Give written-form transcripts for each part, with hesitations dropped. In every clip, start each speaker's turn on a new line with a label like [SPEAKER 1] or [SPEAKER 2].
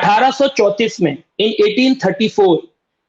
[SPEAKER 1] 1834 में इन 1834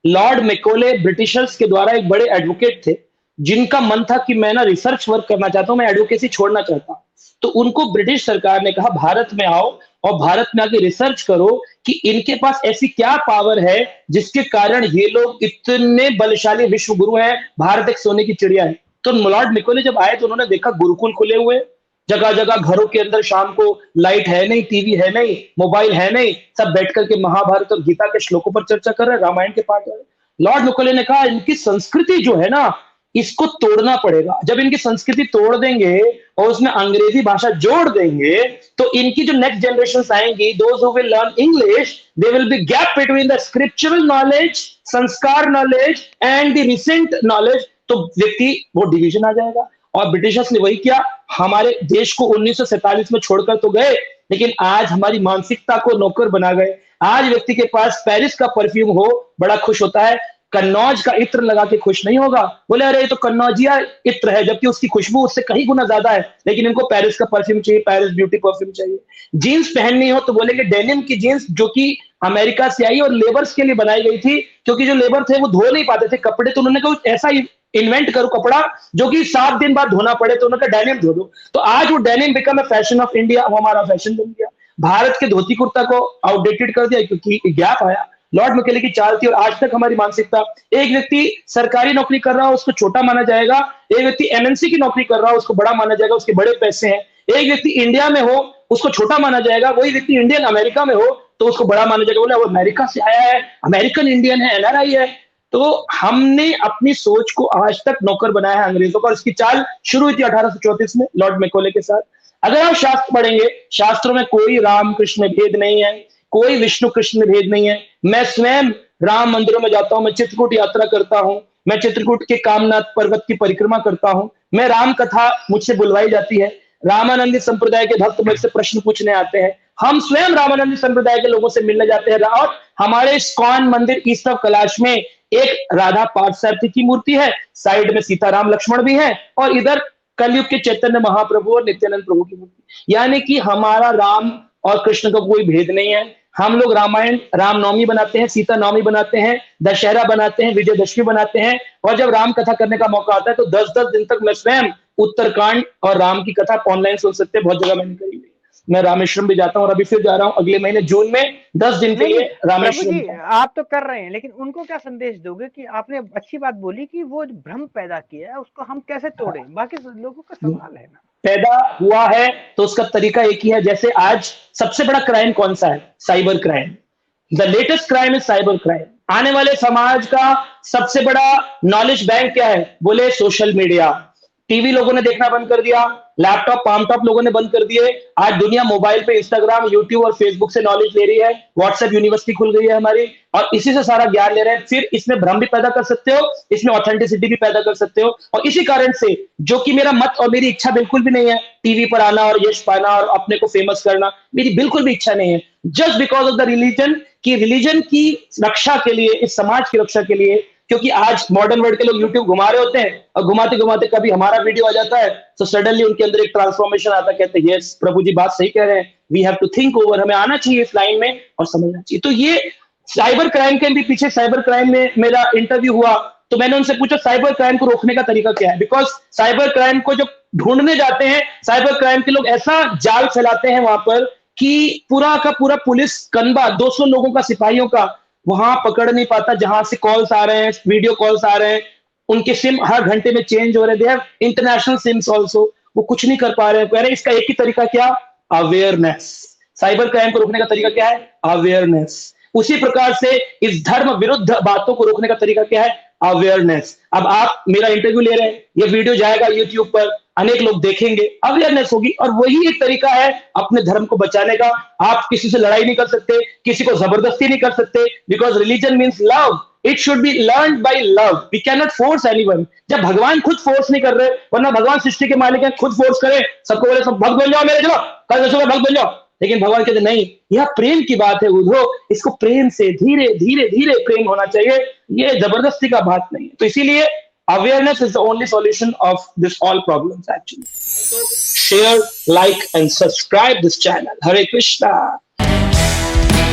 [SPEAKER 1] Lord Macaulay Britishers के द्वारा एक बड़े एडवोकेट थे जिनका मन था कि मैं ना रिसर्च वर्क करना चाहता हूं, मैं एडवोकेसी छोड़ना चाहता हूं। तो उनको ब्रिटिश सरकार ने कहा भारत में आओ और भारत में आके रिसर्च करो कि इनके पास ऐसी क्या पावर है जिसके कारण ये लोग इतने बलशाली विश्व गुरु हैं, भारत एक सोने की चिड़िया है। तो लॉर्ड मैकोले जब आए तो उन्होंने देखा गुरुकुल खुले हुए, जगह जगह घरों के अंदर शाम को लाइट है नहीं, टीवी है नहीं, मोबाइल है नहीं, सब बैठ करके महाभारत और गीता के श्लोकों पर चर्चा कर रहे हैं, रामायण के पाठ हो रहे। लॉर्ड मैकोले ने कहा इनकी संस्कृति जो है ना इसको तोड़ना पड़ेगा। जब इनकी संस्कृति तोड़ देंगे और उसमें अंग्रेजी भाषा जोड़ देंगे तो इनकी जो नेक्स्ट जनरेशन आएंगी, those who will learn English, there will be gap between the scriptural knowledge, sanskar knowledge and the recent knowledge. तो व्यक्ति वो डिवीजन आ जाएगा। और ब्रिटिशर्स ने वही किया, हमारे देश को 1947 में छोड़कर तो गए, लेकिन आज हमारी मानसिकता को नौकर बना गए। आज व्यक्ति के पास पेरिस का परफ्यूम हो बड़ा खुश होता है, कन्नौज का इत्र लगा के खुश नहीं होगा। बोले अरे ये तो कन्नौजिया इत्र है, जबकि उसकी खुशबू उससे कहीं गुना ज्यादा है, लेकिन इनको पेरिस का परफ्यूम चाहिए, पेरिस ब्यूटी परफ्यूम चाहिए। जीन्स पहननी हो तो बोलेंगे डेनिम की जीन्स, जो कि अमेरिका से आई और लेबर्स के लिए बनाई गई थी, क्योंकि जो लेबर थे वो धो नहीं पाते थे कपड़े, तो उन्होंने कहा ऐसा इन्वेंट करो कपड़ा जो कि 7 दिन बाद धोना पड़े, तो उन्होंने डेनिम धो दो। तो आज वो denim become a fashion of India, वो हमारा फैशन बन गया। भारत के धोती कुर्ता को आउटडेटेड कर दिया क्योंकि गैप आया। लॉर्ड मैकोले की चाल थी और आज तक हमारी मानसिकता, एक व्यक्ति सरकारी नौकरी कर रहा हो उसको छोटा माना जाएगा, एक व्यक्ति एमएनसी की नौकरी कर रहा हो उसको बड़ा माना जाएगा, उसके बड़े पैसे हैं। एक व्यक्ति इंडिया में हो उसको छोटा माना जाएगा, वही व्यक्ति इंडियन अमेरिका में हो तो उसको बड़ा माना जाएगा, बोले वो अमेरिका से आया है, अमेरिकन इंडियन है, एनआरआई है। तो हमने अपनी सोच को आज तक नौकर बनाया है अंग्रेजों का, और इसकी चाल शुरू हुई थी 1834 में लॉर्ड मैकोले के साथ। अगर आप शास्त्र पढ़ेंगे, शास्त्रों में कोई राम कृष्ण भेद नहीं है, कोई विष्णु कृष्ण भेद नहीं है। मैं स्वयं राम मंदिरों में जाता हूं, मैं चित्रकूट यात्रा करता हूं, मैं चित्रकूट के कामनाथ पर्वत की परिक्रमा करता हूं, मैं राम कथा मुझसे बुलवाई जाती है, रामानंदी संप्रदाय के भक्त मुझसे प्रश्न पूछने आते हैं, हम स्वयं रामानंदी संप्रदाय के लोगों से मिलने जाते हैं। और हमारे इस्कॉन मंदिर ईस्ट ऑफ कैलाश में एक राधा पार्थसारथी की मूर्ति है, साइड में सीताराम लक्ष्मण भी है, और इधर कलयुग के चैतन्य महाप्रभु और नित्यानंद प्रभु की मूर्ति। यानी कि हमारा राम और कृष्ण का कोई भेद नहीं है। हम लोग रामायण रामनवमी बनाते हैं, सीता नवमी बनाते हैं, दशहरा बनाते हैं, विजयदशमी बनाते हैं, और जब राम कथा करने का मौका आता है तो 10-10 दिन तक मैं स्वयं उत्तरकांड और राम की कथा ऑनलाइन सुन सकते हैं। बहुत जगह मैंने करी हुई है। मैं रामेश्वरम भी जाता हूँ और अभी फिर जा रहा हूँ अगले महीने जून में 10 दिन के लिए रामेश्वरम।
[SPEAKER 2] आप तो कर रहे हैं, लेकिन उनको क्या संदेश दोगे कि आपने अच्छी बात बोली कि वो भ्रम पैदा किया है उसको हम कैसे तोड़ें, बाकी लोगों का सवाल है ना।
[SPEAKER 1] पैदा हुआ है तो उसका तरीका एक ही है। जैसे आज सबसे बड़ा क्राइम कौन सा है? Cyber crime. The latest crime is cyber crime. आने वाले समाज का सबसे बड़ा नॉलेज बैंक क्या है? बोले सोशल मीडिया। टीवी लोगों ने देखना बंद कर दिया, लैपटॉप पामटॉप लोगों ने बंद कर दिए। आज दुनिया मोबाइल पे इंस्टाग्राम, यूट्यूब और फेसबुक से नॉलेज ले रही है। व्हाट्सएप यूनिवर्सिटी खुल गई है हमारी, और इसी से सारा ज्ञान ले रहे हैं। फिर इसमें भ्रम भी पैदा कर सकते हो, इसमें ऑथेंटिसिटी भी पैदा कर सकते हो। और इसी कारण से, जो कि मेरा मत और मेरी इच्छा बिल्कुल भी नहीं है टीवी पर आना और यश पाना और अपने को फेमस करना, मेरी बिल्कुल भी इच्छा नहीं है। Just because of the religion, की रिलीजन की रक्षा के लिए, इस समाज की रक्षा के लिए, क्योंकि आज मॉडर्न वर्ल्ड के लोग यूट्यूब घुमा रहे होते हैं और घुमाते घुमाते कभी हमारा वीडियो आ जाता है तो सडनली उनके अंदर एक ट्रांसफॉर्मेशन आता है, कहते हैं यस प्रभु जी बात सही कह रहे हैं, we have to think over, हमें आना चाहिए इस लाइन में और समझना चाहिए। तो ये साइबर क्राइम के भी पीछे, साइबर क्राइम में मेरा इंटरव्यू हुआ तो मैंने उनसे पूछा साइबर क्राइम को रोकने का तरीका क्या है। बिकॉज साइबर क्राइम को जब ढूंढने जाते हैं, साइबर क्राइम के लोग ऐसा जाल फैलाते हैं वहां पर कि पूरा का पूरा पुलिस कनबा 200 लोगों का, सिपाहियों का, वहां पकड़ नहीं पाता। जहां से कॉल्स आ रहे हैं, वीडियो कॉल्स आ रहे हैं, उनके सिम हर घंटे में चेंज हो रहे हैं, they have international SIMs also, वो कुछ नहीं कर पा रहे हैं। कह रहे हैं इसका एक ही तरीका क्या? अवेयरनेस। साइबर क्राइम को रोकने का तरीका क्या है? अवेयरनेस। उसी प्रकार से इस धर्म विरुद्ध बातों को रोकने का तरीका क्या है? अवेयरनेस। अब आप मेरा इंटरव्यू ले रहे हैं, ये वीडियो जाएगा यूट्यूब पर, अनेक लोग देखेंगे, अवेयरनेस होगी, और वही एक तरीका है अपने धर्म को बचाने का। आप किसी से लड़ाई नहीं कर सकते, किसी को जबरदस्ती नहीं कर सकते, because religion means love, it should be learn by love, we can not force anyone. जब भगवान खुद फोर्स नहीं कर रहे, वरना भगवान सृष्टि के मालिक हैं, खुद फोर्स करें, सबको बोले सब भक्त बन जाओ मेरे, चलो कल सुबह भक्त बन जाओ, लेकिन भगवान कहते नहीं, यह प्रेम की बात है उधो, इसको प्रेम से धीरे धीरे धीरे प्रेम होना चाहिए, ये जबरदस्ती का बात नहीं है। तो इसीलिए awareness is the only solution of this all problems actually. So share, like and subscribe this channel. Hare Krishna.